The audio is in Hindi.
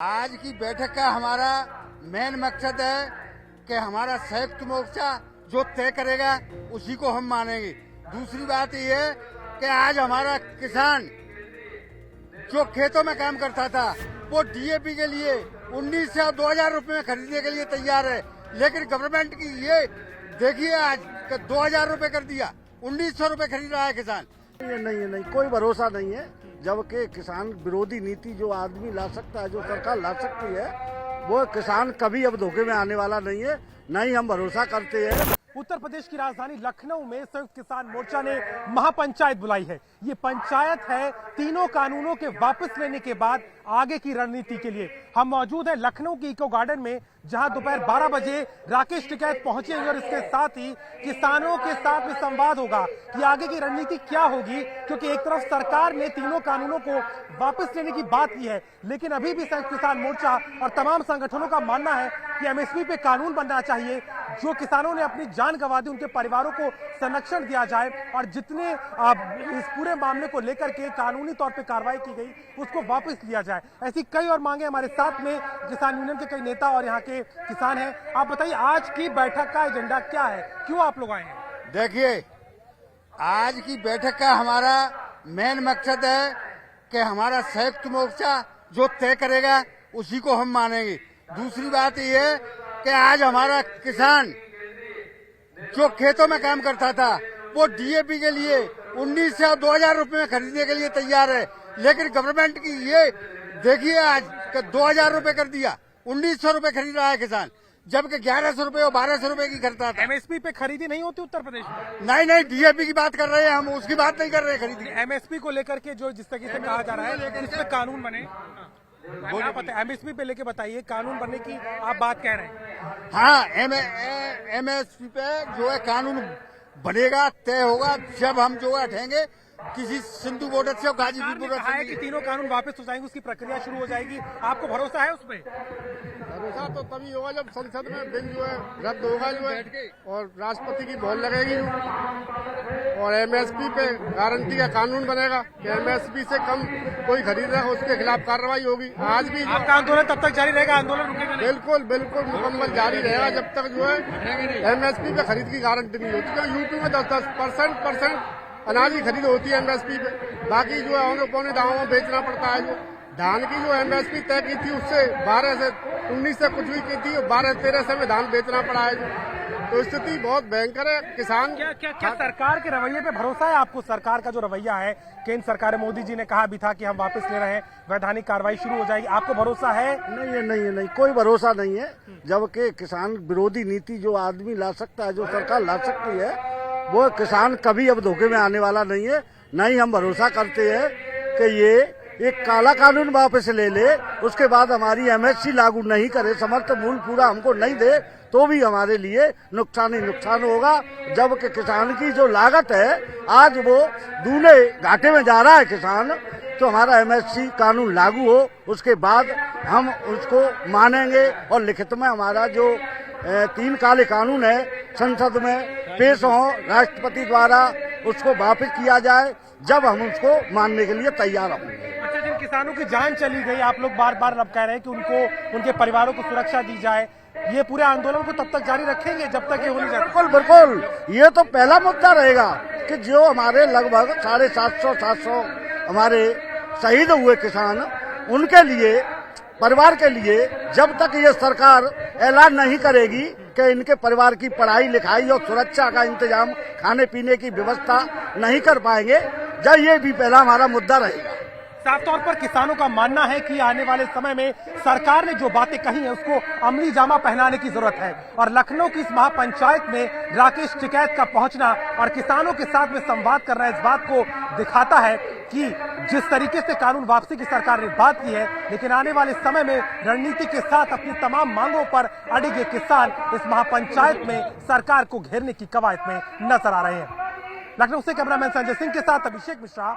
आज की बैठक का हमारा मेन मकसद है कि हमारा संयुक्त मोर्चा जो तय करेगा उसी को हम मानेंगे। दूसरी बात यह है कि आज हमारा किसान जो खेतों में काम करता था वो डीएपी के लिए 19 से 2000 रुपए में खरीदने के लिए तैयार है, लेकिन गवर्नमेंट की ये देखिए आज 2000 रुपए कर दिया, 1900 रुपए खरीद रहा है किसान। ये नहीं, कोई भरोसा नहीं है। जबकि किसान विरोधी नीति जो आदमी ला सकता है, जो सरकार ला सकती है, वो किसान कभी अब धोखे में आने वाला नहीं है, न ही हम भरोसा करते हैं। उत्तर प्रदेश की राजधानी लखनऊ में संयुक्त किसान मोर्चा ने महापंचायत बुलाई है। ये पंचायत है तीनों कानूनों के वापस लेने के बाद आगे की रणनीति के लिए। हम मौजूद हैं लखनऊ के इको गार्डन में, जहां दोपहर 12 बजे राकेश टिकैत पहुंचेंगे और इसके साथ ही किसानों के साथ में संवाद होगा कि आगे की रणनीति क्या होगी। क्योंकि एक तरफ सरकार ने तीनों कानूनों को वापस लेने की बात की है, लेकिन अभी भी संयुक्त किसान मोर्चा और तमाम संगठनों का मानना है कि एमएसपी पे कानून बनना चाहिए। जो किसानों ने अपनी जान गंवा दी उनके परिवारों को संरक्षण दिया जाए और जितने इस पूरे मामले को लेकर के कानूनी तौर पे कार्रवाई की गई उसको वापस लिया जाए। ऐसी कई और मांगे हमारे साथ में किसान यूनियन के कई नेता और यहाँ के किसान हैं। आप बताइए आज की बैठक का एजेंडा क्या है, क्यों आप लोग आए हैं? देखिए, आज की बैठक का हमारा मेन मकसद है कि हमारा संयुक्त मोर्चा जो तय करेगा उसी को हम मानेंगे। दूसरी बात यह है कि आज हमारा किसान जो खेतों में काम करता था वो डीएपी के लिए 19 से 2000 रुपए में खरीदने के लिए तैयार है, लेकिन गवर्नमेंट की ये देखिए आज 2000 रुपए कर दिया, 1900 रुपए खरीद रहा है किसान, जबकि 1100 रुपए और 1200 रुपए की खरीदता था। एमएसपी पे खरीदी नहीं होती उत्तर प्रदेश में? नहीं, डीएपी की बात कर रहे हैं हम, उसकी बात नहीं कर रहे हैं खरीदी। एमएसपी को लेकर के जो जिस तरीके से कहा जा रहा है इस पे कानून बने, क्या पता है एमएसपी पे लेके बताइए, कानून बनने की आप बात कह रहे हैं? हाँ, एमएसपी पे जो है कानून बनेगा, तय होगा जब हम जो है उठेंगे किसी सिंधु बॉर्डर से गाजीपुर बॉर्डर है कि तीनों कानून वापस हो जाएंगे, उसकी प्रक्रिया शुरू हो जाएगी। आपको भरोसा है उसपे? भरोसा तो तभी होगा जब संसद में बिल जो है रद्द होगा जो है और राष्ट्रपति की मोहर लगेगी और एमएसपी पे गारंटी का कानून बनेगा कि एमएसपी से कम कोई खरीद रहा है उसके खिलाफ कार्रवाई होगी। आज भी आपका आंदोलन तब तक जारी रहेगा? आंदोलन रुकेगा नहीं? बिल्कुल मुकम्मल जारी रहेगा जब तक जो है एमएसपी पे खरीद की गारंटी नहीं होती। क्योंकि यूपी में 10% अनाज की खरीद होती है एमएसपी पे, बाकी जो है औने पौने दामों में बेचना पड़ता है। जो धान की जो एमएसपी तय की थी उससे 12 से 19 से कुछ भी की थी, 12-13 से में धान बेचना पड़ा है। तो स्थिति बहुत भयंकर है। किसान क्या सरकार के रवैये पे भरोसा है आपको? सरकार का जो रवैया है, केंद्र सरकार मोदी जी ने कहा भी था कि हम वापस ले रहे हैं, वैधानिक कार्रवाई शुरू हो जाएगी, आपको भरोसा है? नहीं, कोई भरोसा नहीं है। जबकि किसान विरोधी नीति जो आदमी ला सकता है, जो सरकार ला सकती है, वो किसान कभी अब धोखे में आने वाला नहीं है, न ही हम भरोसा करते हैं कि ये एक काला कानून वापस ले ले, उसके बाद हमारी एमएसपी लागू नहीं करे, समर्थन मूल्य पूरा हमको नहीं दे, तो भी हमारे लिए नुकसान ही नुकसान होगा। जबकि किसान की जो लागत है आज वो दूने घाटे में जा रहा है किसान, तो हमारा एमएसपी कानून लागू हो उसके बाद हम उसको मानेंगे और लिखित में हमारा जो 3 काले कानून है संसद में पेश हो, राष्ट्रपति द्वारा उसको वापस किया जाए, जब हम उसको मानने के लिए तैयार होंगे। अच्छा, जिन किसानों की जान चली गई, आप लोग बार बार अब कह रहे हैं कि उनको उनके परिवारों को सुरक्षा दी जाए, ये पूरे आंदोलन को तब तक जारी रखेंगे जब तक ये हो नहीं जाता? बिल्कुल, ये तो पहला मुद्दा रहेगा कि जो हमारे लगभग 750 हमारे शहीद हुए किसान, उनके लिए, परिवार के लिए जब तक ये सरकार ऐलान नहीं करेगी कि इनके परिवार की पढ़ाई लिखाई और सुरक्षा का इंतजाम, खाने पीने की व्यवस्था नहीं कर पाएंगे, जब ये भी पहला हमारा मुद्दा रहेगा। साफ तौर पर किसानों का मानना है कि आने वाले समय में सरकार ने जो बातें कही हैं उसको अमली जामा पहनाने की जरूरत है। और लखनऊ की इस महापंचायत में राकेश टिकैत का पहुंचना और किसानों के साथ में संवाद करना इस बात को दिखाता है कि जिस तरीके से कानून वापसी की सरकार ने बात की है, लेकिन आने वाले समय में रणनीति के साथ अपनी तमाम मांगों पर अड़िगे किसान इस महापंचायत में सरकार को घेरने की कवायद में नजर आ रहे हैं। लखनऊ से कैमरामैन संजय सिंह के साथ अभिषेक मिश्रा।